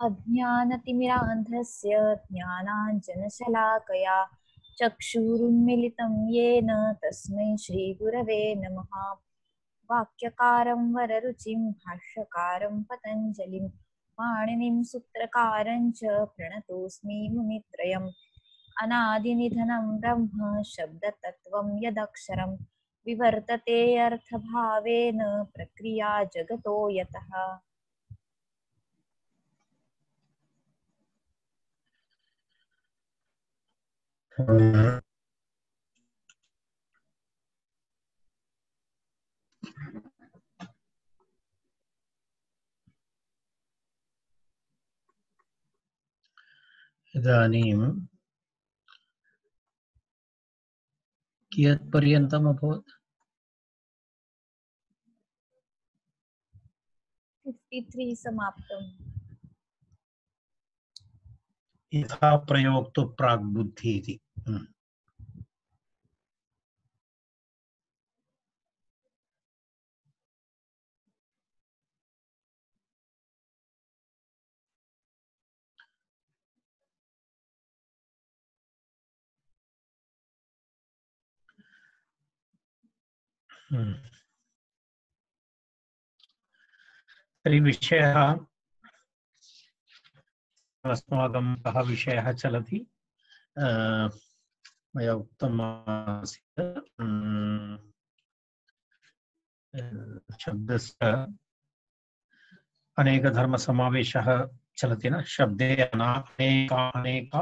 अज्ञानतिमिरान्धस्य ज्ञानाञ्जनशलाकया चक्षुरुन्मिलितं येन तस्मै श्रीगुरवे नमः। वाक्यकारं वररुचिं भाष्यकारं पतञ्जलिं पाणिनिं सूत्रकारं च प्रणतोऽस्मि मुनित्रयम्। अनादिनिधनं ब्रह्म शब्दतत्त्वं यदक्षरं विवर्तते अर्थभावेन प्रक्रिया जगतो यतः। इदानीं कियत् पर्यन्तम् अभवत्? 53 समाप्तम्। यथा प्रयोक्तु प्राग्बुद्धि इति। तर्हि विषयः अस्माकं कः विषयः चलति? मया उक्तम् आसीत् शब्दस्य अनेकधर्मसमावेशः चलति न, शब्दे अनेक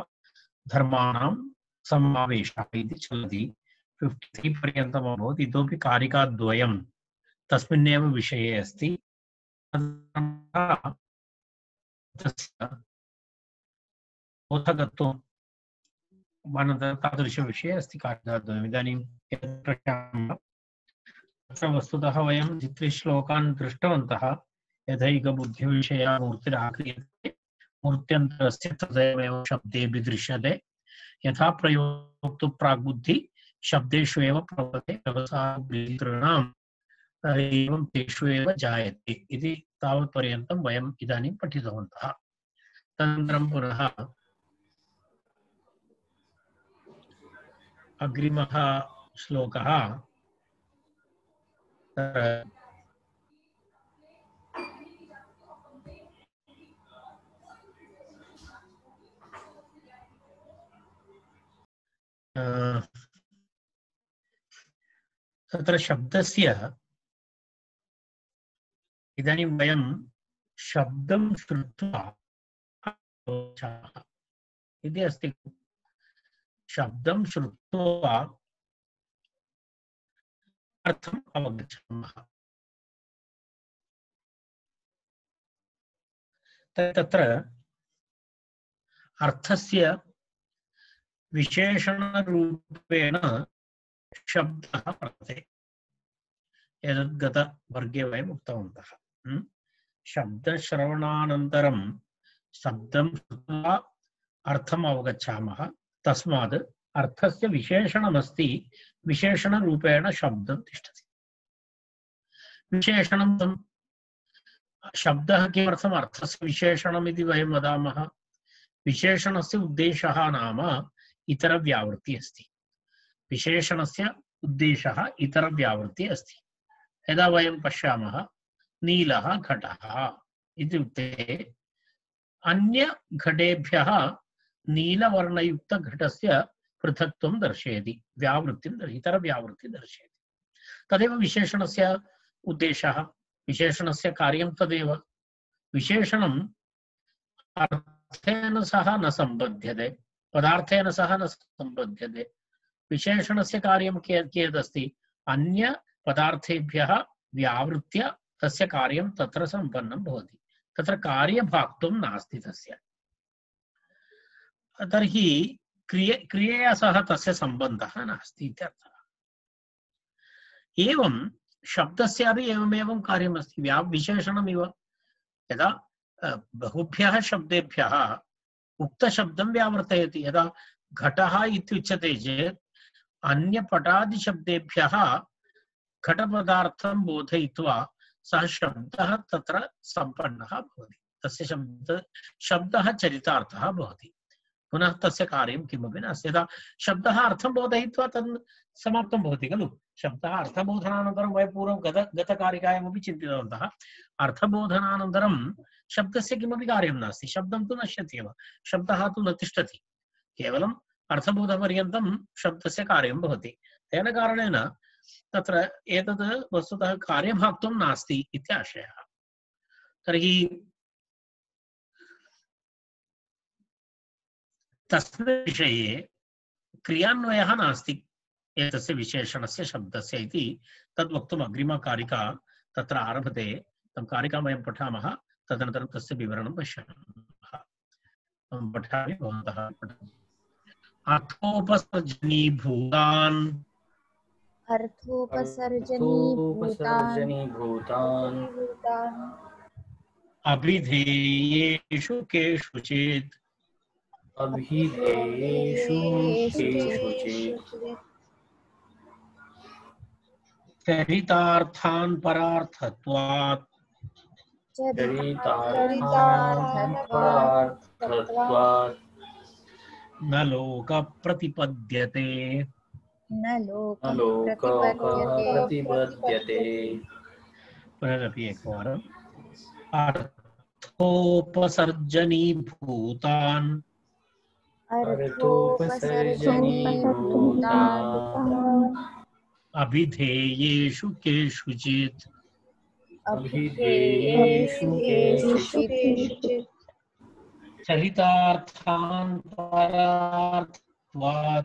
धर्माणां समावेशः इति चलति। 53 पर्यन्तम् अभवत्। इतोपि कारिकाद्वयं तस्मिन्नेव विषये अस्ति। बोधकत्वं तादृशविषये अस्ति कारिकाद्वयम्। इदानीं तत्र वस्तुतः वयं द्विश्लोकान् दृष्टवन्तः। यथैकबुद्धिविषया मूर्तिराक्रियते, मूर्त्यन्तरस्य तदेव शब्देऽपि दृश्यते। यथा प्रयोक्तु प्राग्बुद्धि शब्देषु एव प्रवर्तते व्यवसायगृहीतॄणाम् एवं तेषु एव जायते इति तावत्पर्यन्तं वयम् इदानीं पठितवन्तः। तदनन्तरं पुनः अग्रिमः श्लोकः तत्र शब्दस्य इदानीं वयं शब्दं श्रुत्वा इति अस्ति। शब्दं श्रुत्वा अर्थम् अवगच्छामः। तत्र अर्थस्य विशेषणरूपेण शब्दः वर्तते। एतद्गतवर्गे वयम् उक्तवन्तः। शब्दश्रवणानन्तरं शब्दं श्रुत्वा अर्थम् अवगच्छामः। तस्मात् अर्थस्य विशेषणमस्ति, विशेषणरूपेण शब्दं तिष्ठति। विशेषणं शब्दः किमर्थम् अर्थस्य विशेषणम् इति वयं वदामः? विशेषणस्य उद्देशः नाम इतरव्यावृत्तिः अस्ति। विशेषणस्य उद्देशः इतरव्यावृत्तिः अस्ति। यदा वयं पश्यामः नीलः घटः इत्युक्ते अन्यघटेभ्यः नीलवर्णयुक्तघटस्य पृथक्त्वं दर्शयति, व्यावृत्तिं इतरव्यावृत्तिं दर्शयति। तदेव विशेषणस्य उद्देशः, विशेषणस्य कार्यं तदेव। विशेषणम् अर्थेन सह न सम्बध्यते, पदार्थेन सह न सम्बध्यते। विशेषणस्य कार्यं कियदस्ति? अन्य पदार्थेभ्यः व्यावृत्य तस्य कार्यं तत्र सम्पन्नं भवति। तत्र कार्यभाक्त्वं नास्ति तस्य। तर्हि क्रियया सह तस्य सम्बन्धः नास्ति इत्यर्थः। एवं शब्दस्यापि एवमेवं कार्यमस्ति, विशेषणमिव। यदा बहुभ्यः शब्देभ्यः उक्तशब्दं व्यावर्तयति। यदा घटः इत्युच्यते चेत् अन्यपटादिशब्देभ्यः घटपदार्थं बोधयित्वा सः शब्दः तत्र सम्पन्नः भवति। तस्य शब्दः चरितार्थः भवति। पुनः तस्य कार्यं किमपि नास्ति। यदा शब्दः अर्थं बोधयित्वा तद् समाप्तं भवति खलु। शब्दः अर्थबोधनानन्तरं वयं पूर्वं गतकारिकायामपि चिन्तितवन्तः। अर्थबोधनानन्तरं शब्दस्य किमपि कार्यं नास्ति। शब्दं तु नश्यति एव, शब्दः तु न तिष्ठति, केवलम् अर्थबोधपर्यन्तं शब्दस्य कार्यं भवति। तेन कारणेन तत्र एतद् वस्तुतः कार्यभाक्त्वं नास्ति इत्याशयः। तर्हि तस्मिन् विषये क्रियान्वयः नास्ति एतस्य विशेषणस्य शब्दस्य इति तद् वक्तुम् अग्रिमा कारिका तत्र आरभते। तं कारिकां वयं पठामः, तदनन्तरं तस्य विवरणं पश्यामः। पठामि, भवन्तः पठन्तु। अर्थोपसर्जनीभूतान् अर्थोपसर्जनीभूतान् अभिधेयेषु केषुचित् चरितार्थान् परार्थत्वात् न लोक प्रतिपद्यते। पुनरपि एकवारम्। अर्थोपसर्जनीभूतान् अभिधेयेषु केषुचित् चरितार्थान् परार्थत्वात्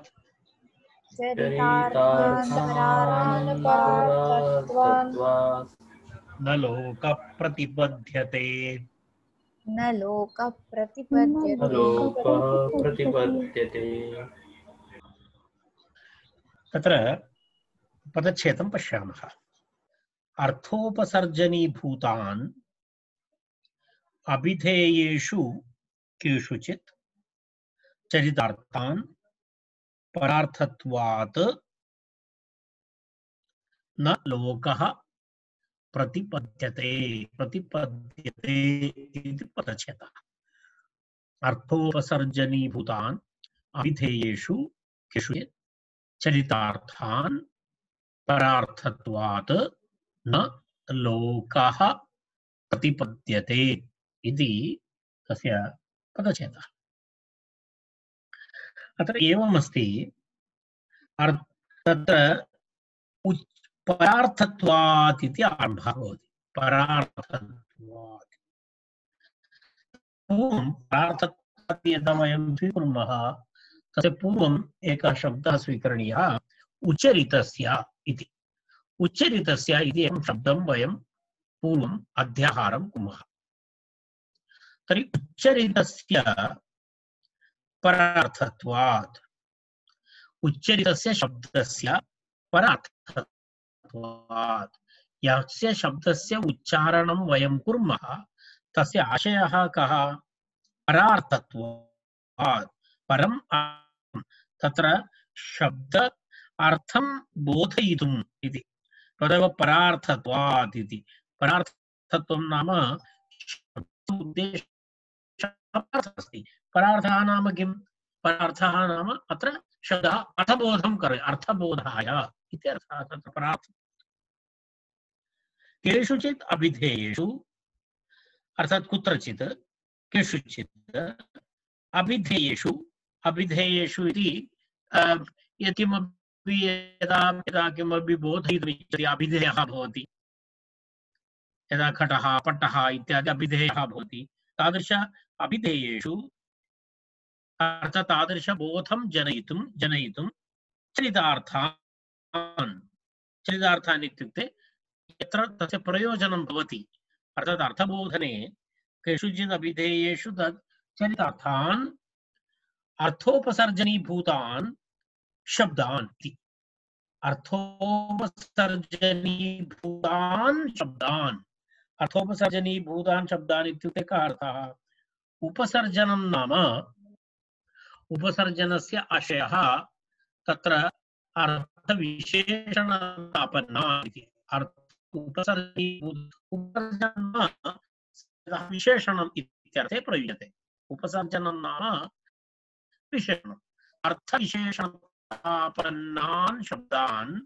न लोक प्रतिपद्यते। तत्र पदच्छेदं पश्यामः। अर्थोपसर्जनीभूतान् अभिधेयेषु केषुचित् चरितार्थान् परार्थत्वात् न लोकः प्रतिपद्यते इति पदच्छेदः। अर्थोपसर्जनीभूतान् अभिधेयेषु केषुचित् चरितार्थान् परार्थत्वात् न लोकः प्रतिपद्यते इति तस्य पदच्छेदः। अत्र एवमस्ति, तत्र परार्थत्वात् इति आरम्भः भवति। परार्थत्वात् पूर्वं परार्थत्वात् यदा वयं स्वीकुर्मः तस्य पूर्वम् एकः शब्दः स्वीकरणीयः, उच्चरितस्य इति। उच्चरितस्य इति एकं शब्दं वयं पूर्वम् अध्याहारं कुर्मः। तर्हि उच्चरितस्य परार्थत्वात्, उच्चरितस्य शब्दस्य परार्थत्वात्, यस्य शब्दस्य उच्चारणं वयं कुर्मः तस्य आशयः कः? परार्थत्वात्। परम् तत्र शब्द अर्थं बोधयितुम् इति तदेव परार्थत्वात् इति। परार्थत्वं नाम उद्देशः अस्ति। परार्थः नाम किं? परार्थः नाम अत्र शब्दः अर्थबोधं करोति, अर्थबोधाय इति अर्थः तत्र परार्थः। केषुचित् अभिधेयेषु अर्थात् कुत्रचित्, केषुचित् अभिधेयेषु, अभिधेयेषु इति यत्किमपि यदा किमपि बोधयितुमिच्छति अभिधेयः भवति। यदा घटः पट्टः इत्यादि अभिधेयः भवति, तादृश अभिधेयेषु अर्थात् तादृशबोधं जनयितुं चरितार्थान् इत्युक्ते यत्र तस्य प्रयोजनं भवति, अर्थात् अर्थबोधने केषुचित् अभिधेयेषु तत् चरितार्थान् अर्थोपसर्जनीभूतान् शब्दान् इति। अर्थोपसर्जनीभूतान् शब्दान्, अर्थोपसर्जनीभूतान् शब्दान् इत्युक्ते कः अर्थः? उपसर्जनं नाम उपसर्जनस्य आशयः तत्र अर्थविशेषणस्थापना इति। उपसर्जनं विशेषणम् इत्यर्थे प्रयुज्यते। उपसर्जनं नाम विशेषणम्। अर्थविशेषणापन्नान् शब्दान्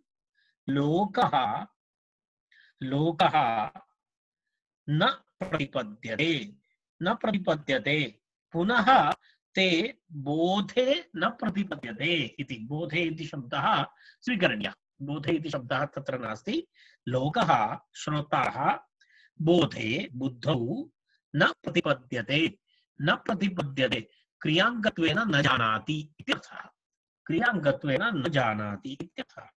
लोकः न प्रतिपद्यते, न प्रतिपद्यते, पुनः ते बोधे न प्रतिपद्यते इति। बोधे इति शब्दः स्वीकरणीयः। बोधे इति शब्दः तत्र नास्ति। लोकः श्रोतारः बोधे बुद्धौ न प्रतिपद्यते, न प्रतिपद्यते क्रियाङ्गत्वेन न जानाति इत्यर्थः। क्रियाङ्गत्वेन न जानाति इत्यर्थः।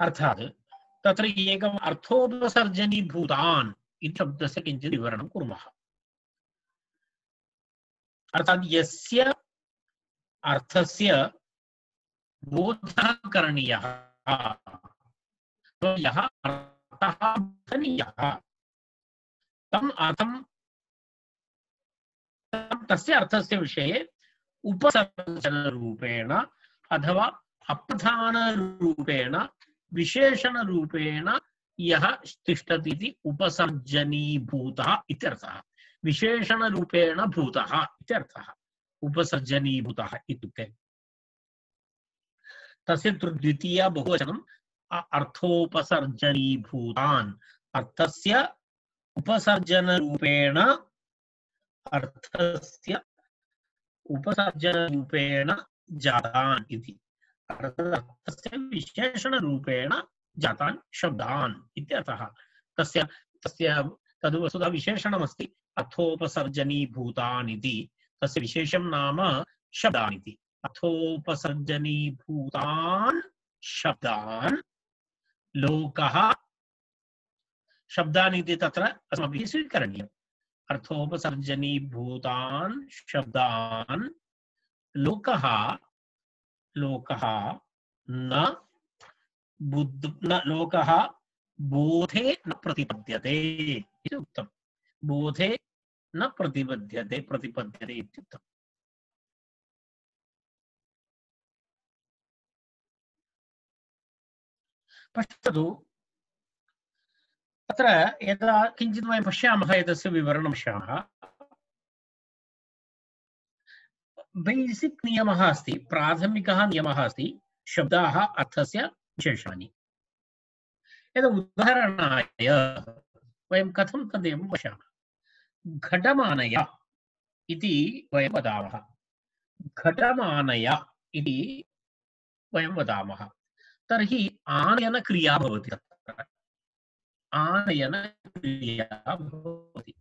अर्थात् तत्र एकम् अर्थोपसर्जनीभूतान् इति शब्दस्य किञ्चित् विवरणं कुर्मः। अर्थात् यस्य अर्थस्य बोधः करणीयः, यः अर्थः बोधनीयः, तम् अर्थं तस्य अर्थस्य विषये उपसर्जनरूपेण अथवा अप्रधानरूपेण विशेषणरूपेण यः तिष्ठति इति उपसर्जनीभूतः इत्यर्थः। विशेषणरूपेण भूतः इत्यर्थः। उपसर्जनीभूतः इत्युक्ते तस्य द्वितीया बहुवचनम् अर्थोपसर्जनीभूतान्। अर्थस्य उपसर्जनरूपेण, अर्थस्य उपसर्जनरूपेण जातान् इति। अर्थस्य विशेषणरूपेण जातान् शब्दान् इत्यर्थः। तस्य तस्य तद् वस्तुतः विशेषणमस्ति अर्थोपसर्जनीभूतान् इति। तस्य विशेषं नाम शब्दान् इति। अर्थोपसर्जनीभूतान् शब्दान् लोकः, शब्दान् इति तत्र अस्माभिः स्वीकरणीयम्। अर्थोपसर्जनीभूतान् शब्दान् लोकः लोकः बोधे न प्रतिपद्यते इति उक्तम्। बोधे न प्रतिपद्यते इत्युक्तम्। पश्यतु, तत्र यदा किञ्चित् वयं पश्यामः, एतस्य विवरणं पश्यामः, बेसिक् नियमः अस्ति, प्राथमिकः नियमः अस्ति, शब्दाः अर्थस्य विशेषाणि। यदा उदाहरणाय वयं कथं तदेव पश्यामः। घटमानय इति वयं वदामः। घटमानय इति वयं वदामः। तर्हि आनयनक्रिया भवति। आनयनक्रिया भवति।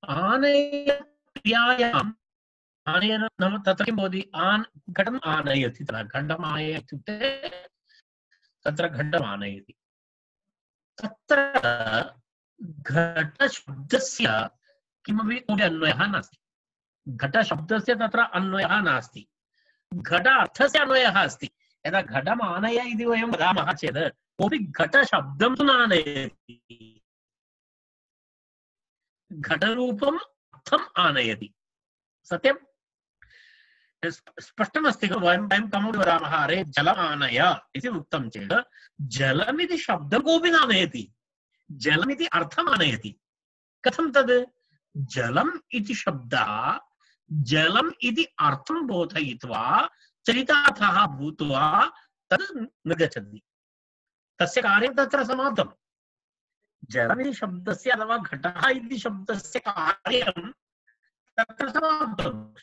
आनयनक्रियायाम् आनयन नाम तत्र किं भवति? घटम् आनयति। घटम् आनय इत्युक्ते तत्र घटम् आनयति। तत्र घटशब्दस्य किमपि कोऽपि अन्वयः नास्ति। घटशब्दस्य तत्र अन्वयः नास्ति। घट अर्थस्य अन्वयः अस्ति। यदा घटम् आनय इति वयं वदामः चेत् कोऽपि घटशब्दं तु नानयति। घटरूपम् अर्थम् आनयति। सत्यं स्पष्टमस्ति खलु? वयं कमपि वदामः, अरे जलम् आनय इति उक्तं चेत् जलमिति शब्दं कोऽपि नानयति। जलमिति अर्थम् आनयति। कथं तद्? जलम् इति शब्दः जलम् इति अर्थं बोधयित्वा चरितार्थः भूत्वा तद् निर्गच्छति। तस्य कार्यं तत्र समाप्तम्। जलमिति शब्दस्य अथवा घटः इति शब्दस्य कार्यं तत्र समाप्तम्।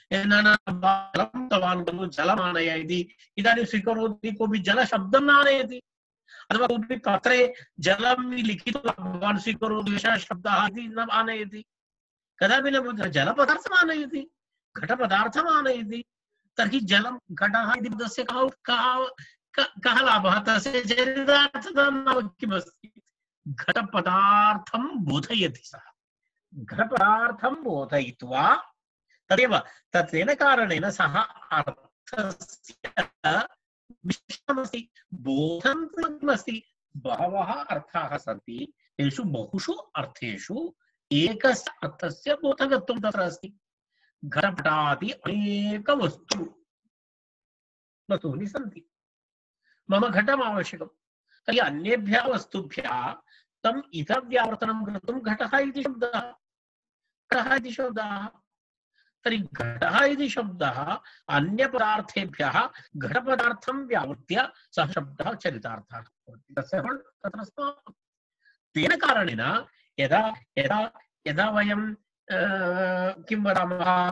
जलमानय इति इदानीं स्वीकरोति, कोऽपि जलशब्दं नानयति। अथवा कोऽपि पत्रे जलं लिखित्वा भवान् स्वीकरोतु, एषः शब्दः इति न आनयति। कदापि न भवति। जलपदार्थम् आनयति, घटपदार्थम् आनयति। तर्हि जलं घटः इति पदस्य कः लाभः? तस्य चरितार्थता नाम किमस्ति? घटपदार्थं बोधयति सः। घटपदार्थं बोधयित्वा तदेव तेन कारणेन सः अर्थस्य विशेषमस्ति। बोधं किमस्ति? बहवः अर्थाः सन्ति। तेषु बहुषु अर्थेषु एकस्य अर्थस्य बोधकत्वं तत्र अस्ति। घटपटादि अनेक वस्तूनि सन्ति। मम घटम् आवश्यकं। तर्हि अन्येभ्यः वस्तुभ्यः तम् इतव्यावर्तनं कर्तुं घटः इति शब्दः, घटः इति शब्दः। तर्हि घटः इति शब्दः अन्यपदार्थेभ्यः घटपदार्थं व्यावृत्य सः शब्दः चरितार्थः भवति। तस्य तत्र समाप्तं। तेन कारणेन यदा यदा यदा वयं किं वदामः,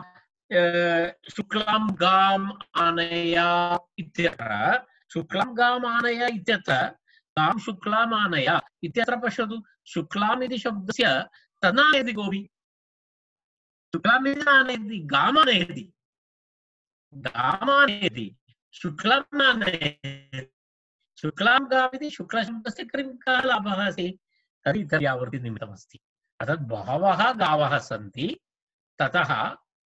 शुक्लां गाम् आनय इत्यत्र, शुक्लां गाम् आनय इत्यत्र गां शुक्लाम् आनय इत्यत्र पश्यतु, शुक्लाम् इति शब्दस्य तनानयति कोऽपि, शुक्लाम् इति नानयति, गामानयति, गामानयति, शुक्लं नानयति। शुक्लां गामिति शुक्लशब्दस्य कः लाभः अस्ति? तर्हि इतर्यावृत्तिनिमित्तमस्ति। अर्थात् बहवः गावः सन्ति, ततः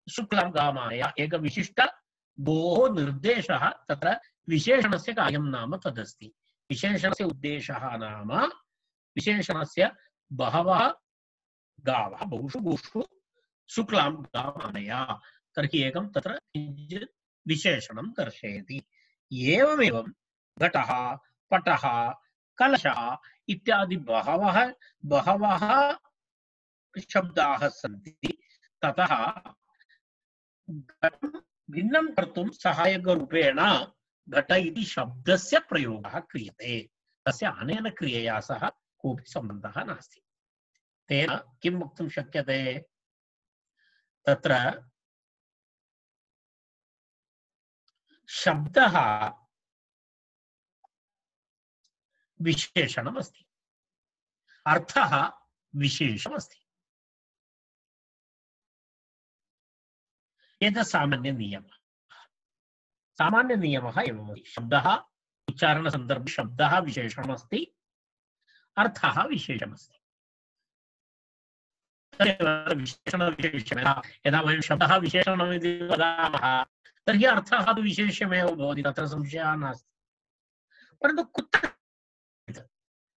शुक्लां गामानय एक विशिष्ट गोः निर्देशः, तत्र विशेषणस्य कार्यं नाम तदस्ति। विशेषणस्य उद्देशः नाम विशेषणस्य बहवः गावः बहुषु गोषु शुक्लां गामानय, तर्हि एकं तत्र किञ्चित् विशेषणं दर्शयति। एवमेवं घटः, पटः, कलशः इत्यादि बहवः बहवः शब्दाः सन्ति, ततः घटं भिन्नं कर्तुं सहायकरूपेण घट इति शब्दस्य प्रयोगः क्रियते। तस्य अनेन क्रियया सह कोऽपि सम्बन्धः नास्ति। तेन किं वक्तुं शक्यते? तत्र शब्दः विशेषणमस्ति, अर्थः विशेषमस्ति। एतत् सामान्यनियमः। सामान्यनियमः एवमस्ति, शब्दः उच्चारणसन्दर्भे शब्दः विशेषणमस्ति, अर्थः विशेषमस्ति। यदा वयं शब्दः विशेषणमिति वदामः तर्हि अर्थः तु विशेष्यमेव भवति, तत्र संशयः नास्ति। परन्तु कुत्र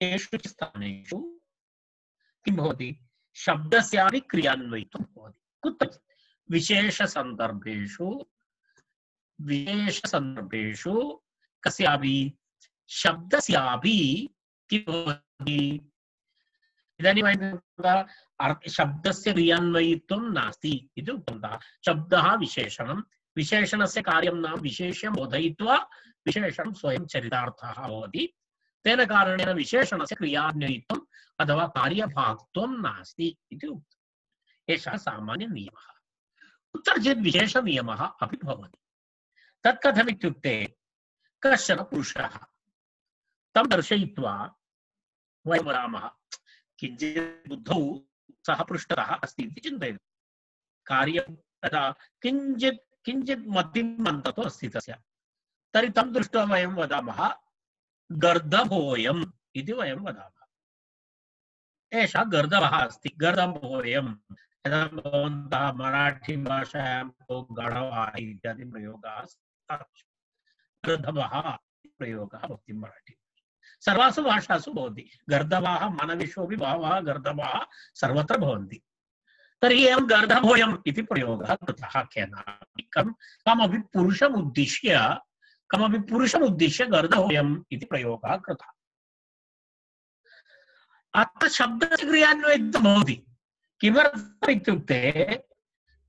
केषुचित् स्थानेषु किं भवति, शब्दस्यापि क्रियान्वयित्वं भवति। कुत्रचित् विशेषसन्दर्भेषु कस्यापि शब्दस्यापि किं भवति, इदानीं वयं शब्दस्य क्रियान्वयित्वं नास्ति इति उक्तवन्तः। शब्दः विशेषणं, विशेषणस्य कार्यं नाम विशेष्यं बोधयित्वा विशेषणं स्वयं चरितार्थः भवति। तेन कारणेन विशेषणस्य क्रियान्वयित्वम् अथवा कार्यभाक्त्वं नास्ति इति उक्तम्। एषः सामान्यनियमः। कुत्रचित् विशेषनियमः अपि भवति। तत् कथमित्युक्ते, कश्चन पुरुषः तं दर्शयित्वा वयं वदामः, किञ्चित् बुद्धौ सः पृष्ठतः अस्ति इति चिन्तयतु। कार्यं तथा किञ्चित् किञ्चित् मतिमन्ततो अस्ति तस्य। तर्हि तं दृष्ट्वा वयं वदामः गर्दभोऽयम् इति वयं वदामः। एषः गर्दभः अस्ति, गर्दभोऽयम्। यदा भवन्तः मराठीभाषायां गणवः इत्यादि प्रयोगाः, गर्दभः प्रयोगः भवति मराठी। सर्वासु भाषासु भवति। गर्दभाः मानवेषु बहवः गर्दभाः सर्वत्र भवन्ति। तर्हि एवं गर्दभोऽयम् इति प्रयोगः कृतः केनापि, कमपि पुरुषमुद्दिश्य गर्दभोऽयम् इति प्रयोगः कृतः। अत्र शब्दस्य क्रियान्वयित्वं भवति। किमर्थम् इत्युक्ते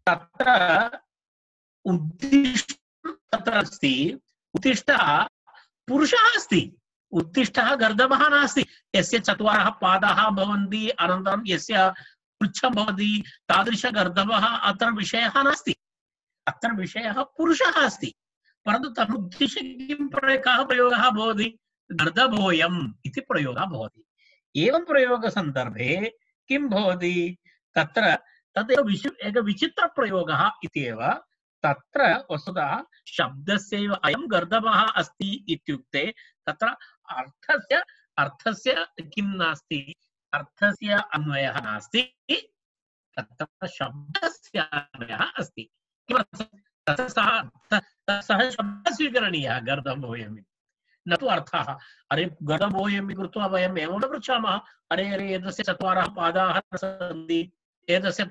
तत्र उद्दिष्टं तत्र अस्ति, उत्तिष्ठः पुरुषः अस्ति, उत्तिष्ठः गर्दभः नास्ति। यस्य चत्वारः पादाः भवन्ति, अनन्तरं यस्य पृच्छं भवति, तादृशगर्दभः अत्र विषयः नास्ति। अत्र विषयः पुरुषः अस्ति। परन्तु तमुद्दिश्य किं कः प्रयोगः भवति, गर्दभोऽयम् इति प्रयोगः भवति। एवं प्रयोगसन्दर्भे किं भवति, तत्र तदेव एक विचित्रप्रयोगः इत्येव। तत्र वस्तुतः शब्दस्यैव अयं गर्दभः अस्ति इत्युक्ते तत्र अर्थस्य किं नास्ति, अर्थस्य अन्वयः नास्ति, तत्र शब्दस्य अन्वयः अस्ति। किमर्थं, सः शब्दः स्वीकरणीयः गर्दभोऽयम्, न तु अर्थः। अरे गर्दभोऽयम् कृत्वा वयम् एवं न पृच्छामः, अरे अरे एतस्य चत्वारः पादाः सन्ति, एतस्य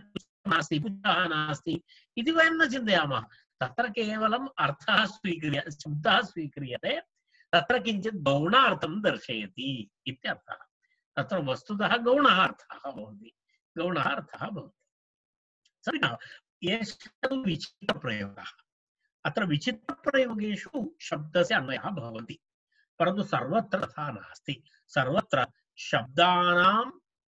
नास्ति, पुच्छः नास्ति इति वयं न चिन्तयामः। तत्र केवलम् अर्थः स्वीक्रियते, शब्दः स्वीक्रियते। तत्र किञ्चित् गौणार्थं दर्शयति इत्यर्थः। तत्र वस्तुतः गौणः अर्थः भवति, गौणः अर्थः भवति। समीचीनम्। एषः तु विचित्रप्रयोगः। अत्र विचित्रप्रयोगेषु शब्दस्य अन्वयः भवति, परन्तु सर्वत्र तथा नास्ति। सर्वत्र शब्दानां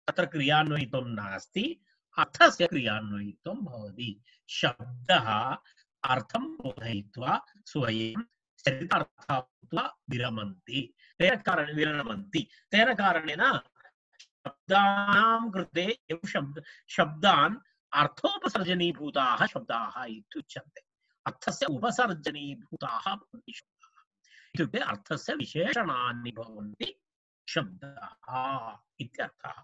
तत्र क्रियान्वयित्वं नास्ति, अर्थस्य क्रियान्वयित्वं भवति। शब्दः अर्थं बोधयित्वा स्वयं चरितार्थः भूत्वा विरमन्ति। तेन कारणेन शब्दानां कृते एव शब्दान् अर्थोपसर्जनीभूताः शब्दाः इत्युच्यन्ते। अर्थस्य उपसर्जनीभूताः भवन्ति शब्दाः, इत्युक्ते अर्थस्य विशेषणानि भवन्ति शब्दाः इत्यर्थः।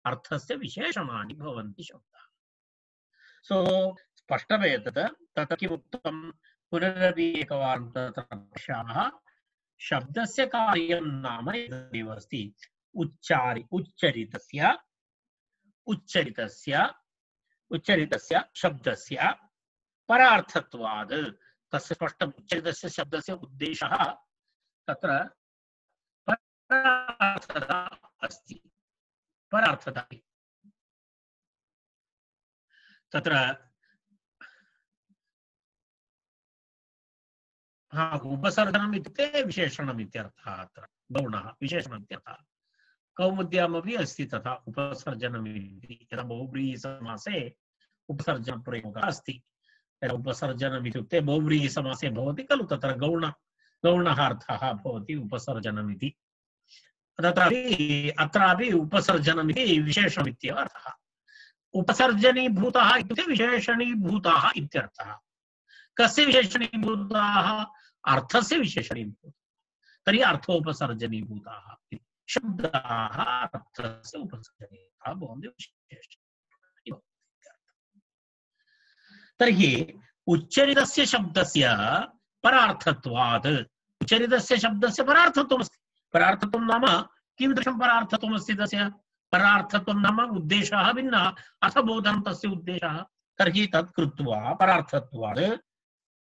अर्थस्य विशेषणानि भवन्ति शब्दाः। सो स्पष्टमेतत्। तत्र किमुक्तं पुनरपि एकवारं तत्र पश्यामः। शब्दस्य कार्यं नाम एतदेव अस्ति। उच्चरितस्य शब्दस्य परार्थत्वात्। तस्य स्पष्टम्। उच्चरितस्य शब्दस्य उद्देशः तत्र परार्थता अस्ति। परार्थता तत्र उपसर्जनम् इत्युक्ते विशेषणम् इत्यर्थः। अत्र गौणः विशेषणम् इत्यर्थः। कौमुद्यामपि अस्ति तथा उपसर्जनम् इति। यदा बहुव्रीहि समासे उपसर्जनप्रयोगः अस्ति। उपसर्जनम् इत्युक्ते बहुव्रीहि समासे भवति खलु, तत्र गौणः अर्थः भवति उपसर्जनम् इति। अत्रापि उपसर्जनम् इति विशेषणम् इत्येव अर्थः। उपसर्जनीभूतः इत्युक्ते विशेषणीभूताः इत्यर्थः। कस्य विशेषणीभूताः? अर्थस्य विशेषणीभूताः। तर्हि अर्थोपसर्जनीभूताः। शब्दाः अर्थस्य उपसर्जनीभूताः भवन्ति विशेषणीभूताः। तर्हि उच्चरितस्य शब्दस्य परार्थत्वात्। उच्चरितस्य शब्दस्य परार्थत्वमस्ति। परार्थत्वं नाम कीदृशं परार्थत्वमस्ति तस्य? परार्थत्वं नाम उद्देशः भिन्नः, अर्थबोधनं तस्य उद्देशः। तर्हि तत् कृत्वा परार्थत्वात्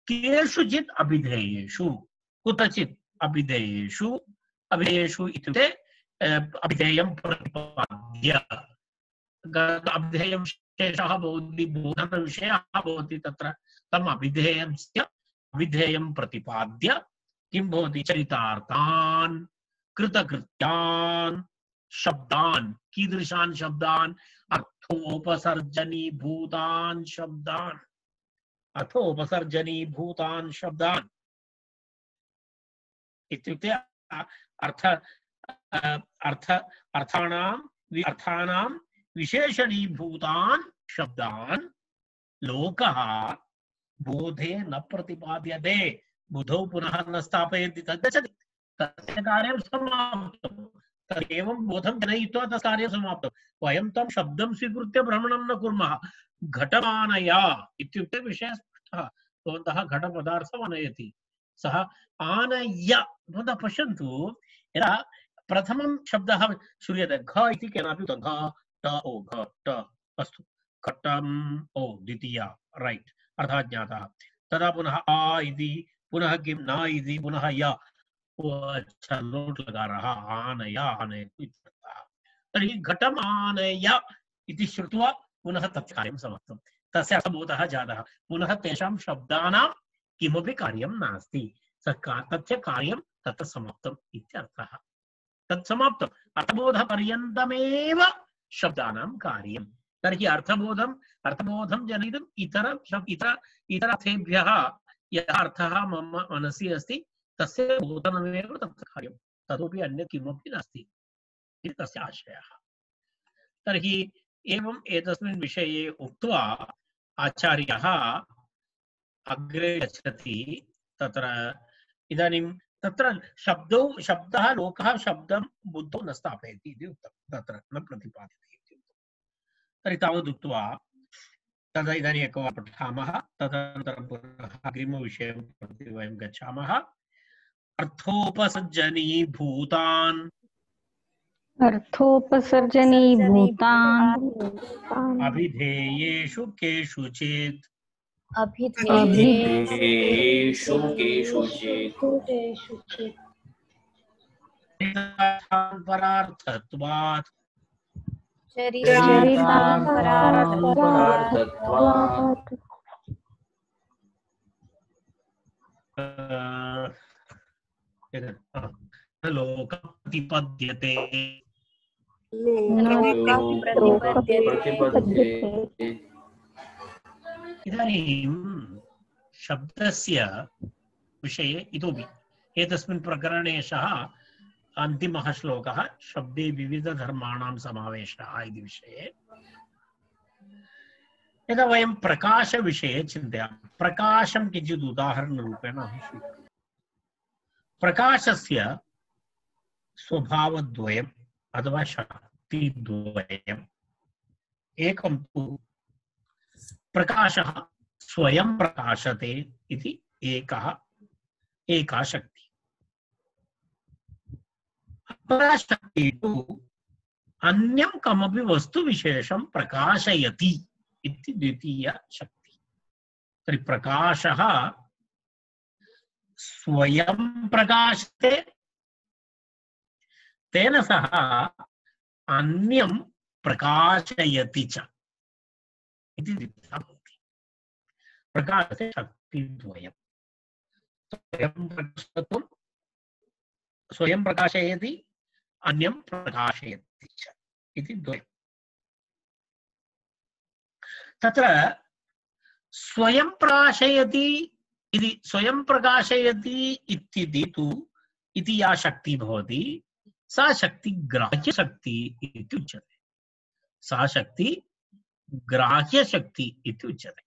केषुचित् अभिधेयेषु, कुत्रचित् अभिधेयेषु इत्युक्ते अभिधेयं प्रतिपाद्य। अभिधेयं शेषः भवति, बोधनविषयः भवति। तत्र तम् अभिधेयं प्रतिपाद्य किं भवति? चरितार्थान्, कृतकृत्यान् शब्दान्। कीदृशान् शब्दान्? अर्थोपसर्जनीभूतान् शब्दान्। अर्थोपसर्जनीभूतान् शब्दान् इत्युक्ते अर्थानां विशेषणीभूतान् शब्दान् लोकः बोधे न प्रतिपाद्यते। बुधौ पुनः न स्थापयन्ति तद्गच्छति, तस्य कार्यं समाप्तं। एवं बोधं जनयित्वा तस्य कार्यं समाप्तं। वयं तं शब्दं स्वीकृत्य भ्रमणं न कुर्मः। घटमानय इत्युक्ते विषयः स्पष्टः। भवन्तः घटपदार्थम् आनयति, सः आनय्य। भवन्तः पश्यन्तु, यदा प्रथमं शब्दः श्रूयते घ इति केनापि घ ट ओ घ ट अस्तु घटम् ओ द्वितीया रैट् अर्थः ज्ञातः। तदा पुनः आ इति, पुनः किं न इति, पुनः य लोट् लकारः आनय आनयतु इत्यर्थः। तर्हि घटम् आनय इति श्रुत्वा पुनः तत् कार्यं समाप्तं। तस्य अर्थबोधः जातः। पुनः तेषां शब्दानां किमपि कार्यं नास्ति, तस्य कार्यं तत्र समाप्तम् इत्यर्थः। तत् समाप्तम्। अर्थबोधपर्यन्तमेव शब्दानां कार्यं। तर्हि अर्थबोधं जनयितुम् इतरेभ्यः यः अर्थः मम मनसि अस्ति तस्य बोधनमेव तत्र कार्यं, ततोपि अन्यत् किमपि नास्ति इति तस्य आशयः। तर्हि एवम् एतस्मिन् विषये उक्त्वा आचार्यः अग्रे गच्छति। तत्र इदानीं तत्र शब्दः लोकः शब्दं बुद्धौ न स्थापयति इति उक्तं, तत्र न प्रतिपाद्यते इति उक्तं। तर्हि तावदुक्त्वा तदा इदानीम् एकवारं पठामः, तदनन्तरं पुनः अग्रिमविषयं प्रति वयं गच्छामः। अर्थोपसर्जनीभूतान् अभिधेयेषु केषुचित् अभिधेयेषु केषुचित् चरितार्थत्वात् चरितार्थपरार्थत्वात् लोकप्रतिपद्यते लोकप्रतिपद्यते। इदानीं शब्दस्य विषये इतोपि एतस्मिन् प्रकरणे अन्तिमः श्लोकः शब्दे विविधधर्माणां समावेशः इति विषये। यदा वयं प्रकाशविषये चिन्तयामः, प्रकाशं किञ्चित् उदाहरणरूपेण स्वीकुर्मः। प्रकाशस्य स्वभावद्वयम् अथवा शक्तिद्वयम्। एकं तु प्रकाशः स्वयं प्रकाशते इति एका शक्ति। अपरा शक्ति तु अन्यं कमपि वस्तुविशेषं प्रकाशयति इति द्वितीया शक्ति। तर्हि प्रकाशः स्वयं प्रकाशते, तेन सह अन्यं प्रकाशयति च इति द्वितीया भवति। प्रकाशस्य शक्तिद्वयम्। स्वयं प्रकाशयति, अन्यं प्रकाशयति च इति द्वयम्। तत्र स्वयं प्रकाशयति इति तु इति या शक्ति भवति, सा शक्ति ग्राह्यशक्ति इति उच्यते। सा शक्ति ग्राह्यशक्ति इति उच्यते।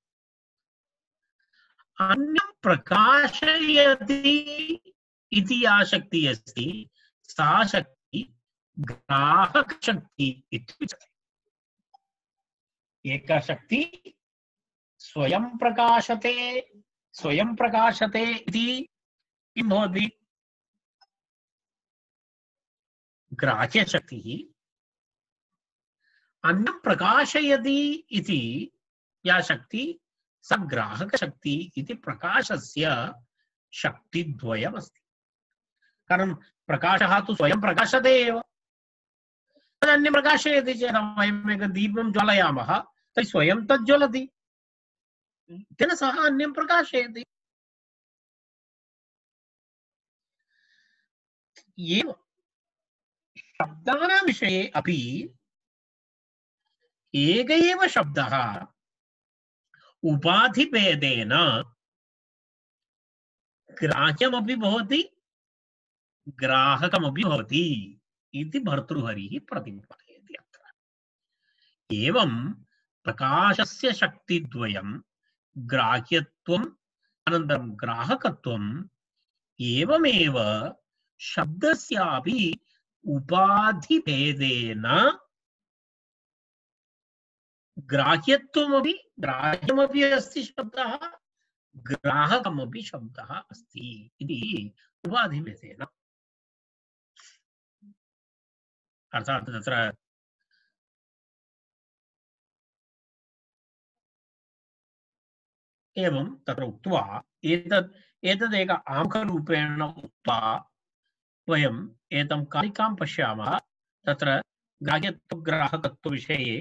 अन्यं प्रकाशयति इति या शक्ति अस्ति, सा शक्ति ग्राहकशक्ति इति उच्यते। एका शक्ति स्वयं प्रकाशते इति किं भवति? ग्राह्यशक्तिः। अन्यं प्रकाशयति इति या शक्ति, सा ग्राहकशक्ति इति प्रकाशस्य शक्तिद्वयमस्ति। कारण प्रकाशः तु स्वयं प्रकाशते एव। अन्यं प्रकाशयति चेत् वयम् एकं दीपं ज्वालयामः, तर्हि स्वयं तत् ज्वलति, तेन सह अन्यं प्रकाशयति। एवं शब्दानां विषये अपि एक एव शब्दः उपाधिभेदेन ग्राह्यमपि भवति, ग्राहकमपि भवति इति भर्तृहरिः प्रतिपादयति अत्र। एवं प्रकाशस्य शक्तिद्वयं ग्राह्यत्वम् अनन्तरं ग्राहकत्वम्, एवमेव शब्दस्यापि उपाधिभेदेन ग्राह्यमपि अस्ति शब्दः, ग्राहकमपि शब्दः अस्ति इति उपाधिभेदेन। अर्थात् तत्र एवं तत्र उक्त्वा एतदेक आमुखरूपेण उक्त्वा वयम् एतं कारिकां पश्यामः। तत्र ग्राह्यत्वग्राहकत्वविषये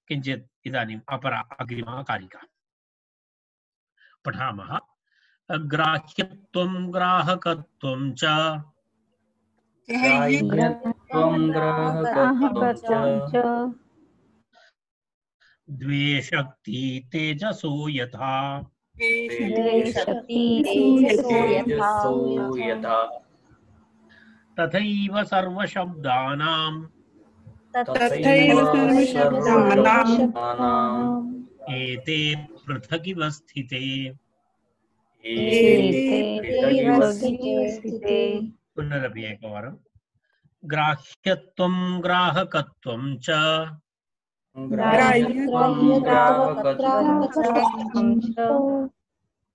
किञ्चित् इदानीम् अग्रिमा कारिका पठामः। ग्राह्यत्वं ग्राहकत्वं च द्वे शक्ति तेजसो यथा तथैव सर्वशब्दानां एते पृथगिव स्थिते। पुनरपि एकवारं। ग्राह्यत्वं ग्राहकत्वं च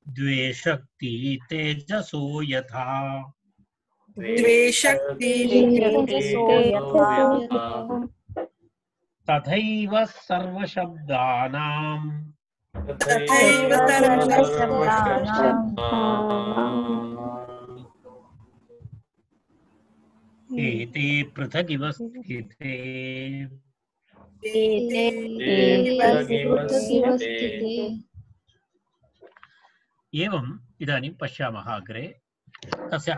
द्वे शक्ति तेजसो यथा तथैव सर्वशब्दानां एते पृथगिव स्थिते एवम् इदानीं पश्यामः अग्रे तस्य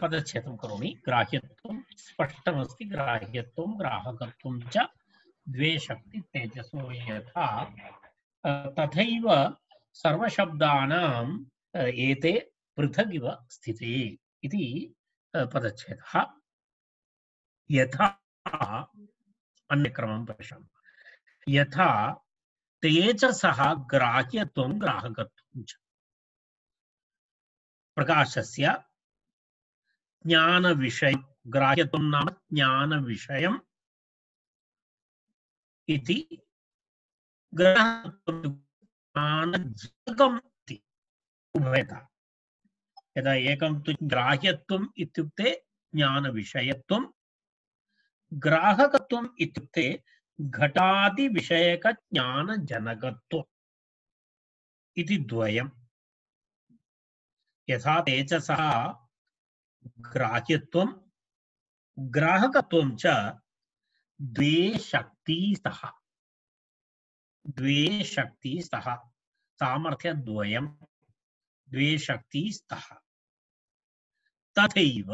पदच्छेदं करोमि ग्राह्यत्वं स्पष्टमस्ति ग्राह्यत्वं ग्राहकत्वं च द्वे शक्ति तेजसो यथा तथैव सर्वशब्दानां एते पृथगिव स्थिते इति पदच्छेदः यथा अन्यक्रमं पश्यामः यथा तेजसः ग्राह्यत्वं ग्राहकत्वं च प्रकाशस्य ज्ञानविषय ग्राह्यत्वं नाम ज्ञानविषयम् इति ज्ञानजनकम् इति उभयतः यदा एकं तु ग्राह्यत्वम् इत्युक्ते ज्ञानविषयत्वं ग्राहकत्वम् इत्युक्ते घटादिविषयकज्ञानजनकत्वम् इति द्वयम् यथा तेजसः ग्राह्यत्वं ग्राहकत्वं च द्वे शक्ति स्तः सामर्थ्यद्वयं द्वे शक्ति स्तः तथैव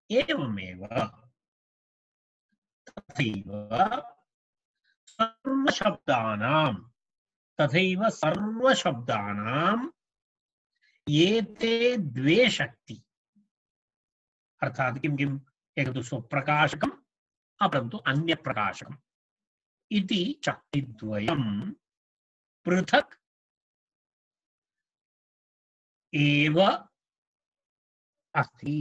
एवमेव तथैव सर्वशब्दानां एते द्वे शक्ति अर्थात किं किम् एकं तु स्वप्रकाशकम् अपरं तु अन्यप्रकाशकम् इति शक्तिद्वयं पृथक् एव अस्ति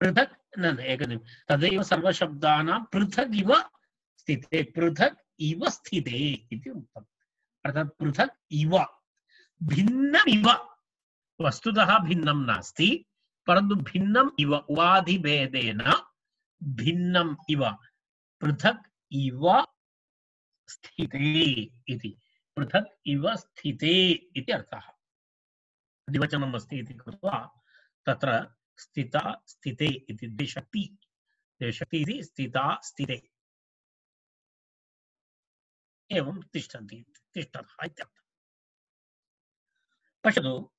पृथक् न एकनिमिषं तदैव सर्वशब्दानां पृथक् इव स्थिते इति उक्तम् अर्थात् पृथक् इव भिन्नमिव वस्तुतः भिन्नं नास्ति परन्तु भिन्नम् इव उपाधिभेदेन भिन्नम् इव पृथक् इव स्थिते इति पृथक् इव स्थिते इति अर्थः द्विवचनम् अस्ति इति कृत्वा तत्र स्थिता स्थिते इति द्वे शक्ति इति स्थिता स्थिते एवं तिष्ठन्ति तिष्ठतः इत्यर्थः पश्यतु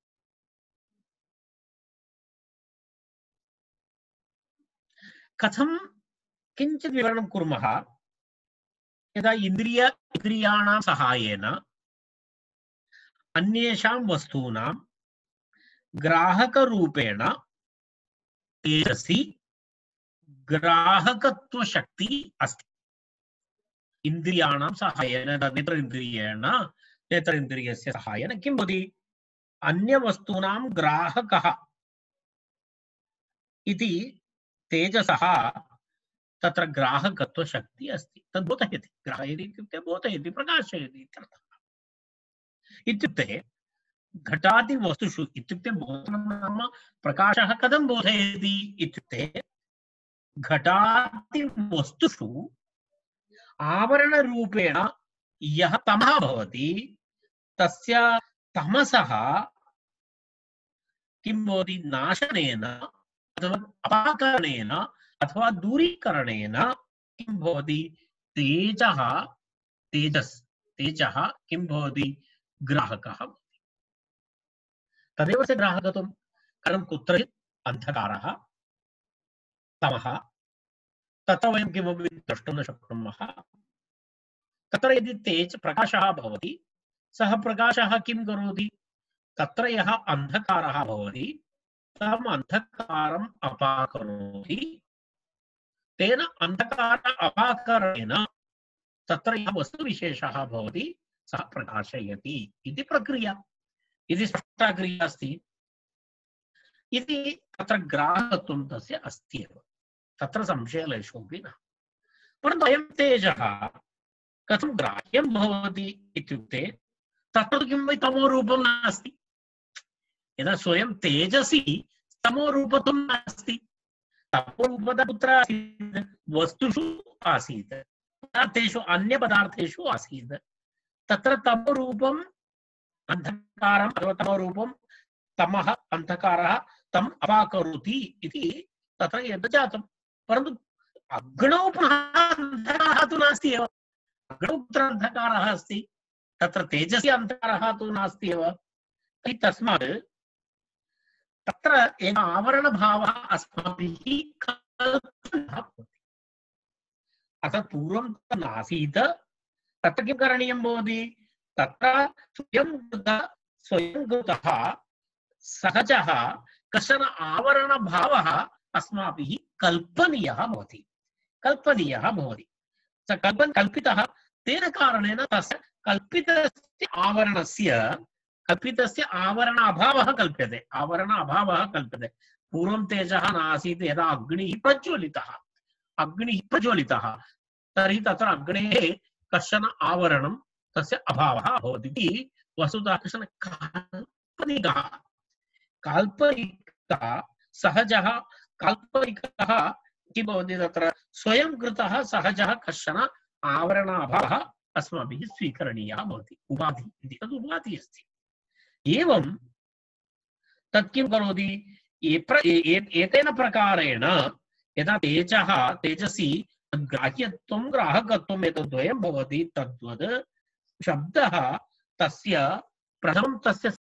कथं किञ्चित् विवरणं कुर्मः यदा इन्द्रियाणां सहायेन अन्येषां वस्तूनां ग्राहकरूपेण तेजसि ग्राहकत्वशक्ति अस्ति इन्द्रियाणां सहायेन नेत्रेन्द्रियस्य सहायेन किं भवति अन्यवस्तूनां ग्राहकः इति तेजसः तत्र ग्राहकत्वशक्ति अस्ति तद् बोधयति ग्राहयति इत्युक्ते बोधयति प्रकाशयति इत्यर्थः इत्युक्ते घटादि वस्तुषु इत्युक्ते बोधनं नाम प्रकाशः कथं बोधयति इत्युक्ते घटादि वस्तुषु आवरणरूपेण यः तमः भवति तस्य तमसः किं भवति नाशनेन अथवा अपाकरणेन अथवा दूरीकरणेन किं भवति तेजः किं भवति ग्राहकः भवति तदेव से ग्राहकत्वं कारणं कुत्रचित् अन्धकारः तमः तत्र वयं किमपि द्रष्टुं न शक्नुमः तत्र यदि तेज प्रकाशः भवति सः प्रकाशः किं करोति तत्र यः अन्धकारः भवति तम् अन्धकारम् अपाकरोति तेन अन्धकार अपाकरणेन तत्र यः वस्तुविशेषः भवति सः प्रकाशयति इति प्रक्रिया इति स्पष्टा क्रिया अस्ति इति तत्र ग्राहकत्वं तस्य अस्ति एव तत्र संशयलेशोऽपि न परन्तु अयं तेजः कथं ग्राह्यं भवति इत्युक्ते तत्र किं वै तमोरूपं नास्ति यदा स्वयं तेजसि तमोरूपत्वं नास्ति तमोरूपता कुत्र आसीत् वस्तुषु आसीत् पदार्थेषु अन्यपदार्थेषु आसीत् तत्र तमोरूपम् अन्धकारम् अथवा तमोरूपं तमः अन्धकारः तम् अपाकरोति इति तत्र एतत् जातं। परन्तु अग्नौ पुनः अन्धकारः तु नास्ति एव। अग्नौ कुत्र अन्धकारः अस्ति? तत्र तेजसि अन्धकारः तु नास्ति एव। तर्हि तस्मात् तत्र एक आवरणभावः अस्माभिः कल्पनीयः भवति। अतः पूर्वं नासीत्, तत्र किं करणीयं भवति? तत्र स्वयंकृतः सहजः कश्चन आवरणभावः अस्माभिः कल्पनीयः भवति। कल्पितः तेन कारणेन तस्य कल्पितस्य आवरण अभावः कल्प्यते। पूर्वं तेजः नासीत्, यदा अग्निः प्रज्वलितः तर्हि तत्र अग्नेः कश्चन आवरणं तस्य अभावः भवति इति वस्तुतः कश्चन काल्पनिकः सहजः काल्पनिकः किं भवति? तत्र स्वयं कृतः सहजः कश्चन आवरणाभावः अस्माभिः स्वीकरणीयः भवति। उपाधि इति तद् उपाधिः अस्ति। एवं तत् किं करोति? एतेन प्रकारेण यदा तेजसि ग्राह्यत्वं ग्राहकत्वम् एतद्वयं भवति, तद्वत् शब्दः तस्य प्रथमं तस्य